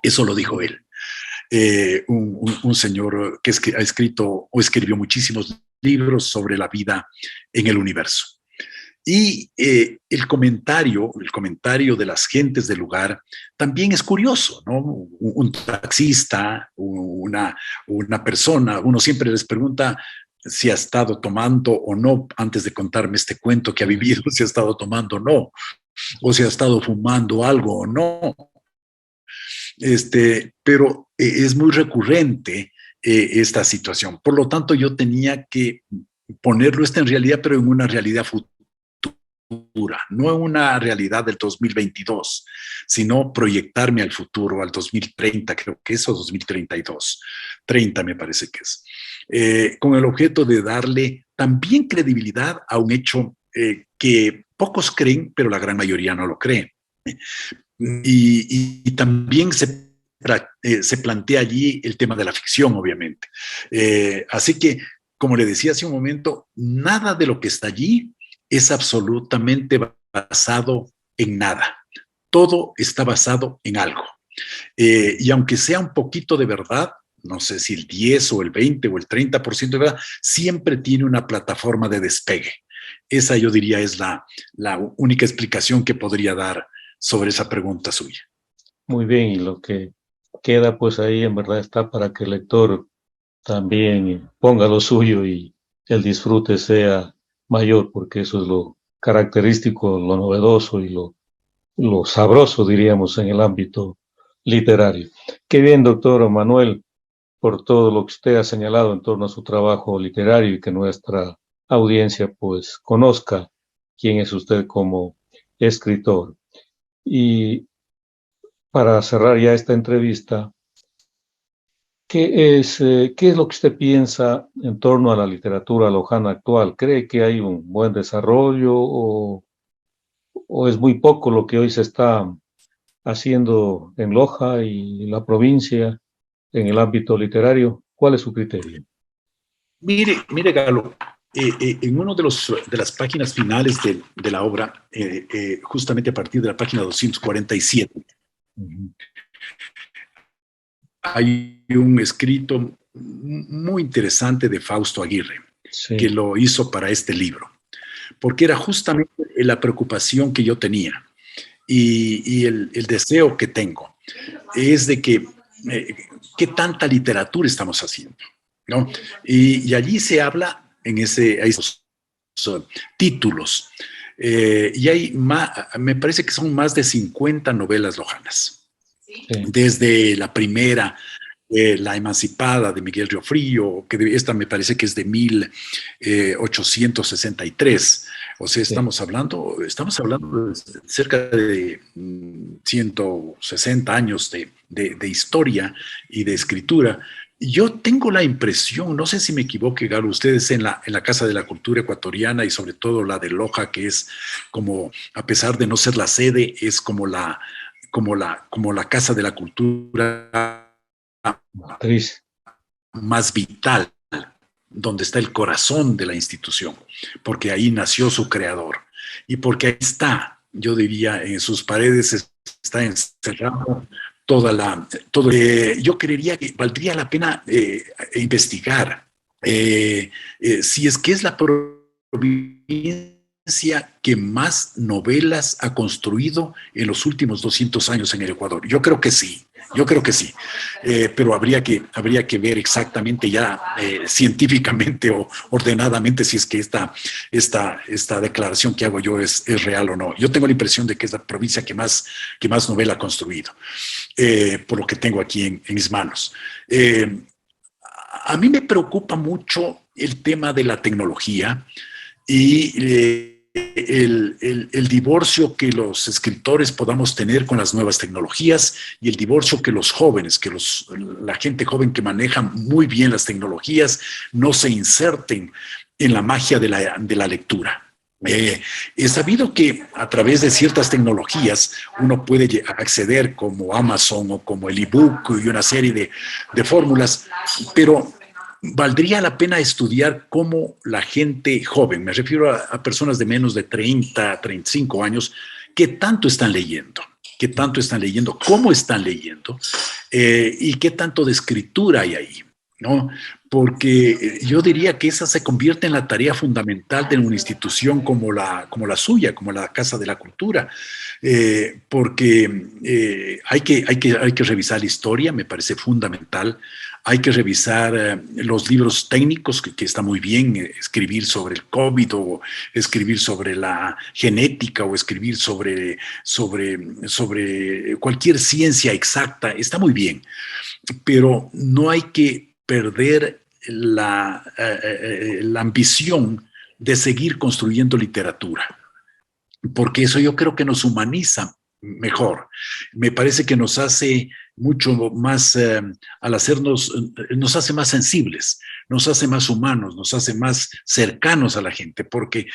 Eso lo dijo él. Un señor que ha escrito o escribió muchísimos libros sobre la vida en el universo. Y el comentario de las gentes del lugar también es curioso, ¿no? Un taxista, una persona, uno siempre les pregunta si ha estado tomando o no, antes de contarme este cuento que ha vivido, si ha estado tomando o no, o si ha estado fumando algo o no. Pero es muy recurrente esta situación. Por lo tanto, yo tenía que ponerlo en realidad, pero en una realidad futura, no en una realidad del 2022, sino proyectarme al futuro, al 2030, creo que es, o 2032, 30 me parece que es, con el objeto de darle también credibilidad a un hecho que pocos creen, pero la gran mayoría no lo cree. Y también se plantea allí el tema de la ficción, obviamente. Así que, como le decía hace un momento, nada de lo que está allí es absolutamente basado en nada. Todo está basado en algo. Y aunque sea un poquito de verdad, no sé si el 10 o el 20 o el 30% de verdad, siempre tiene una plataforma de despegue. Esa, yo diría, es la única explicación que podría dar sobre esa pregunta suya. Muy bien, y lo que queda pues ahí en verdad está para que el lector también ponga lo suyo y el disfrute sea mayor, porque eso es lo característico, lo novedoso y lo sabroso, diríamos, en el ámbito literario. Qué bien, doctor Manuel, por todo lo que usted ha señalado en torno a su trabajo literario y que nuestra audiencia pues conozca quién es usted como escritor. Y para cerrar ya esta entrevista, qué es lo que usted piensa en torno a la literatura lojana actual? ¿Cree que hay un buen desarrollo o es muy poco lo que hoy se está haciendo en Loja y la provincia en el ámbito literario? ¿Cuál es su criterio? Mire, Galo, en uno de las páginas finales de la obra, justamente a partir de la página 247, Ujú. hay un escrito muy interesante de Fausto Aguirre, que Sí, lo hizo para este libro, porque era justamente la preocupación que yo tenía y el deseo que tengo, es de que qué tanta literatura estamos haciendo, ¿no? Y allí se habla hay esos títulos, y me parece que son más de 50 novelas lojanas, sí, desde la primera, La Emancipada de Miguel Riofrío, esta me parece que es de 1863. O sea, sí. estamos hablando de cerca de 160 años de historia y de escritura. Yo tengo la impresión, no sé si me equivoque, Galo, ustedes en la Casa de la Cultura Ecuatoriana y sobre todo la de Loja, que es como, a pesar de no ser la sede, es como la Casa de la Cultura Matriz. más vital, donde está el corazón de la institución, porque ahí nació su creador y porque ahí está, yo diría, en sus paredes está encerrado yo creería que valdría la pena investigar si es que es la provincia que más novelas ha construido en los últimos 200 años en el Ecuador. Yo creo que sí, pero habría que ver exactamente ya científicamente o ordenadamente si es que esta declaración que hago yo es real o no. Yo tengo la impresión de que es la provincia que más novela ha construido, por lo que tengo aquí en mis manos. A mí me preocupa mucho el tema de la tecnología y el divorcio que los escritores podamos tener con las nuevas tecnologías y el divorcio que los jóvenes, la gente joven que maneja muy bien las tecnologías, no se inserten en la magia de la lectura. He sabido que a través de ciertas tecnologías uno puede acceder como Amazon o como el ebook y una serie de fórmulas, pero valdría la pena estudiar cómo la gente joven, me refiero a personas de menos de 30, 35 años, qué tanto están leyendo, cómo están leyendo, y qué tanto de escritura hay ahí, ¿no? Porque yo diría que esa se convierte en la tarea fundamental de una institución como la suya, como la Casa de la Cultura, porque hay que revisar la historia, me parece fundamental. Hay que revisar los libros técnicos, que está muy bien, escribir sobre el COVID o escribir sobre la genética o escribir sobre cualquier ciencia exacta, está muy bien, pero no hay que perder la ambición de seguir construyendo literatura, porque eso yo creo que nos humaniza mejor. Me parece que nos hace mucho más, al hacernos, nos hace más sensibles, nos hace más humanos, nos hace más cercanos a la gente, porque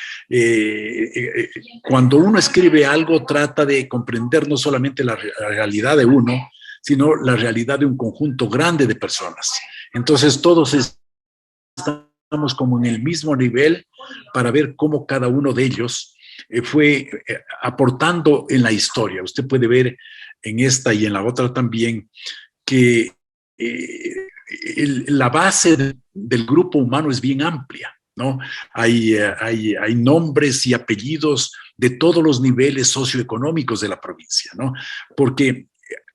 cuando uno escribe algo trata de comprender no solamente la realidad de uno, sino la realidad de un conjunto grande de personas. Entonces todos estamos como en el mismo nivel para ver cómo cada uno de ellos fue aportando en la historia. Usted puede ver en esta y en la otra también que la base del grupo humano es bien amplia, ¿no? Hay nombres y apellidos de todos los niveles socioeconómicos de la provincia, ¿no? Porque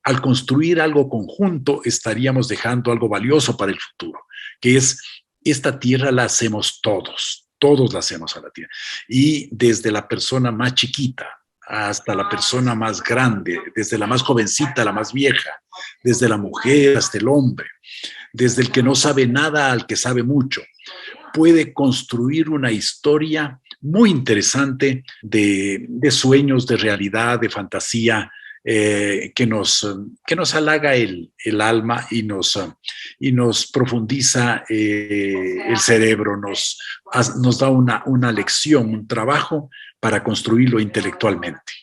al construir algo conjunto estaríamos dejando algo valioso para el futuro, que es esta tierra la hacemos todos la hacemos a la tierra. Y desde la persona más chiquita hasta la persona más grande, desde la más jovencita a la más vieja, desde la mujer hasta el hombre, desde el que no sabe nada al que sabe mucho. puede construir una historia muy interesante de sueños, de realidad, de fantasía, que nos halaga el alma y nos profundiza el cerebro, nos da una lección, un trabajo para construirlo intelectualmente.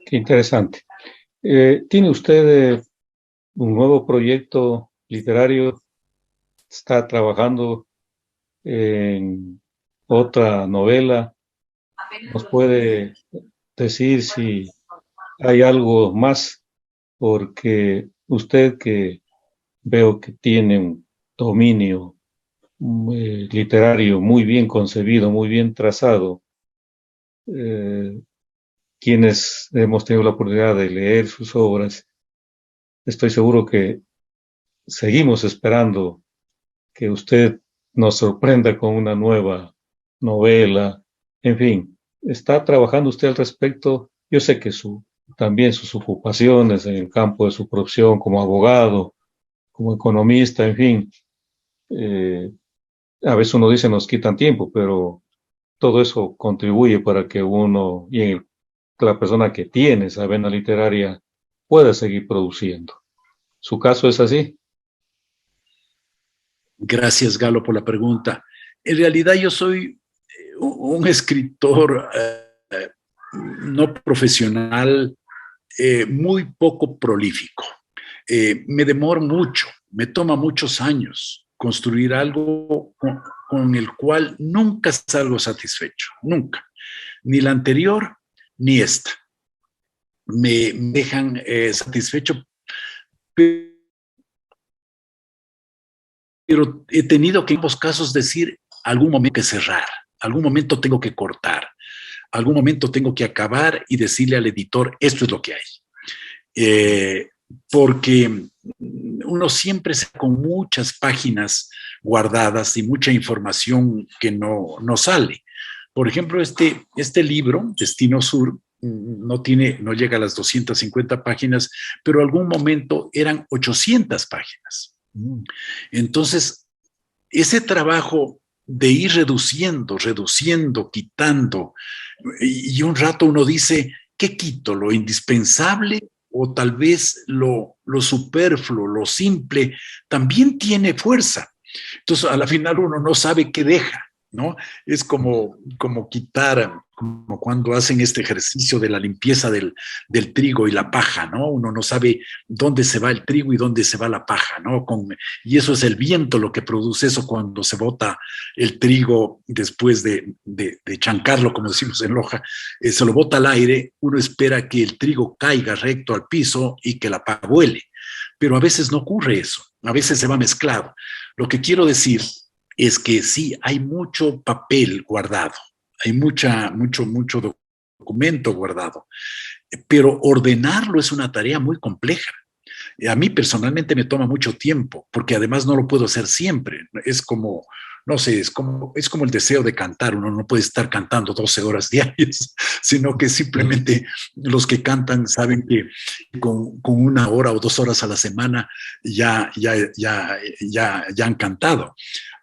Qué interesante. ¿Tiene usted un nuevo proyecto literario? ¿Está trabajando en otra novela? ¿Nos puede decir si hay algo más? Porque usted, que veo que tiene un dominio literario muy bien concebido, muy bien trazado, quienes hemos tenido la oportunidad de leer sus obras, estoy seguro que seguimos esperando que usted nos sorprenda con una nueva novela. En fin, ¿está trabajando usted al respecto? Yo sé que también sus ocupaciones en el campo de su profesión como abogado, como economista, en fin, a veces uno dice nos quitan tiempo, pero todo eso contribuye para que uno la persona que tiene esa vena literaria pueda seguir produciendo. ¿Su caso es así? Gracias, Galo, por la pregunta. En realidad yo soy un escritor no profesional, muy poco prolífico. Me demoro mucho, me toma muchos años construir algo con el cual nunca salgo satisfecho, nunca. Ni la anterior, ni esta. Me dejan satisfecho, pero he tenido que en ambos casos decir, algún momento que cerrar, algún momento tengo que cortar, algún momento tengo que acabar y decirle al editor, esto es lo que hay. Porque uno siempre está con muchas páginas guardadas y mucha información que no sale. Por ejemplo, este libro, Destino Sur, no llega a las 250 páginas, pero algún momento eran 800 páginas. Entonces, ese trabajo de ir reduciendo, quitando, y un rato uno dice, ¿qué quito? ¿Lo indispensable? O tal vez lo superfluo, lo simple, también tiene fuerza. Entonces, a la final uno no sabe qué deja, ¿no? Es como quitar, como cuando hacen este ejercicio de la limpieza del trigo y la paja, ¿no? Uno no sabe dónde se va el trigo y dónde se va la paja, ¿no? Y eso es el viento lo que produce eso cuando se bota el trigo después de chancarlo, como decimos en Loja, se lo bota al aire, uno espera que el trigo caiga recto al piso y que la paja vuele, pero a veces no ocurre eso, a veces se va mezclado. Lo que quiero decir es que sí, hay mucho papel guardado, hay mucho documento guardado, pero ordenarlo es una tarea muy compleja. A mí personalmente me toma mucho tiempo, porque además no lo puedo hacer siempre. Es como, no sé, es como el deseo de cantar. Uno no puede estar cantando 12 horas diarias, sino que simplemente los que cantan saben que con 1 hora o 2 horas a la semana ya han cantado.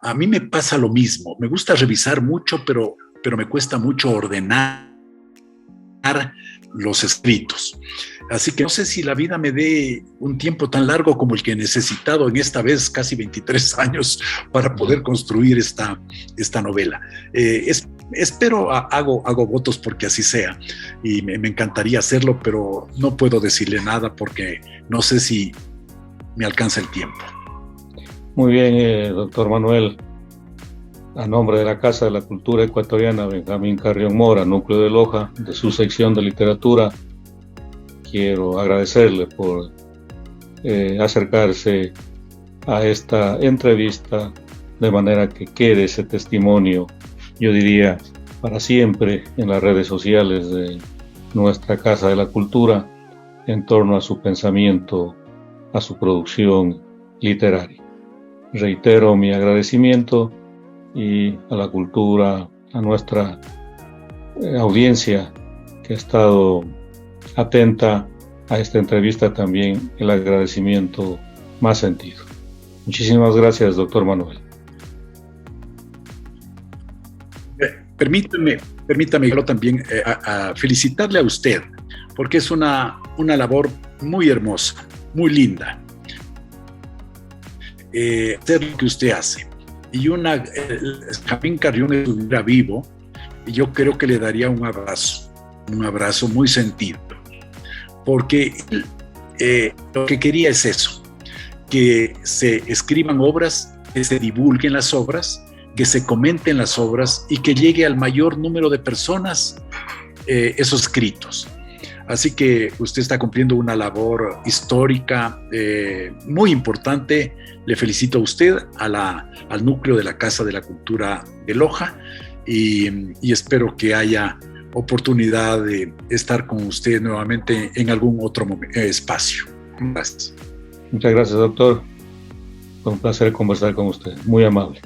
A mí me pasa lo mismo. Me gusta revisar mucho, pero me cuesta mucho ordenar los escritos. Así que no sé si la vida me dé un tiempo tan largo como el que he necesitado en esta vez, casi 23 años, para poder construir esta novela. Espero, hago votos porque así sea, y me encantaría hacerlo, pero no puedo decirle nada porque no sé si me alcanza el tiempo. Muy bien, doctor Manuel. A nombre de la Casa de la Cultura Ecuatoriana Benjamín Carrión Mora, Núcleo de Loja, de su sección de literatura, quiero agradecerle por acercarse a esta entrevista de manera que quede ese testimonio, yo diría, para siempre en las redes sociales de nuestra Casa de la Cultura en torno a su pensamiento, a su producción literaria. Reitero mi agradecimiento y a la cultura, a nuestra audiencia que ha estado atenta a esta entrevista, también el agradecimiento más sentido. Muchísimas gracias, doctor Manuel. permítame yo también a felicitarle a usted, porque es una labor muy hermosa, muy linda. Hacer lo que usted hace. Y Jamín Carrión estuviera vivo, y yo creo que le daría un abrazo muy sentido, porque lo que quería es eso, que se escriban obras, que se divulguen las obras, que se comenten las obras y que llegue al mayor número de personas esos escritos. Así que usted está cumpliendo una labor histórica muy importante. Le felicito a usted, al núcleo de la Casa de la Cultura de Loja, y espero que haya oportunidad de estar con usted nuevamente en algún otro espacio. Gracias. Muchas gracias, doctor. Fue un placer conversar con usted. Muy amable.